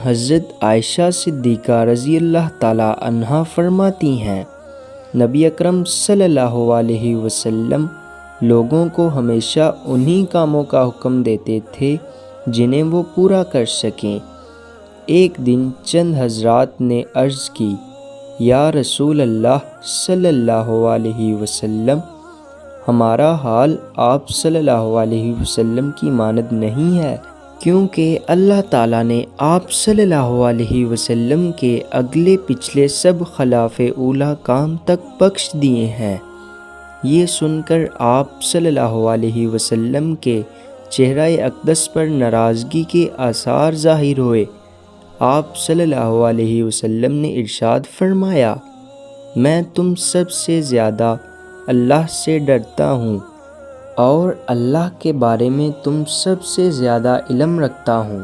حضرت عائشہ صدیقہ رضی اللہ تعالیٰ عنہا فرماتی ہیں، نبی اکرم صلی اللہ علیہ وسلم لوگوں کو ہمیشہ انہی کاموں کا حکم دیتے تھے جنہیں وہ پورا کر سکیں۔ ایک دن چند حضرات نے عرض کی، یا رسول اللہ صلی اللہ علیہ وسلم، ہمارا حال آپ صلی اللہ علیہ وسلم کی مانند نہیں ہے، کیونکہ اللہ تعالیٰ نے آپ صلی اللہ علیہ وسلم کے اگلے پچھلے سب خلاف اولیٰ کام تک بخش دیے ہیں۔ یہ سن کر آپ صلی اللہ علیہ وسلم کے چہرہ اقدس پر ناراضگی کے آثار ظاہر ہوئے۔ آپ صلی اللہ علیہ وسلم نے ارشاد فرمایا، میں تم سب سے زیادہ اللہ سے ڈرتا ہوں اور اللہ کے بارے میں تم سب سے زیادہ علم رکھتا ہوں۔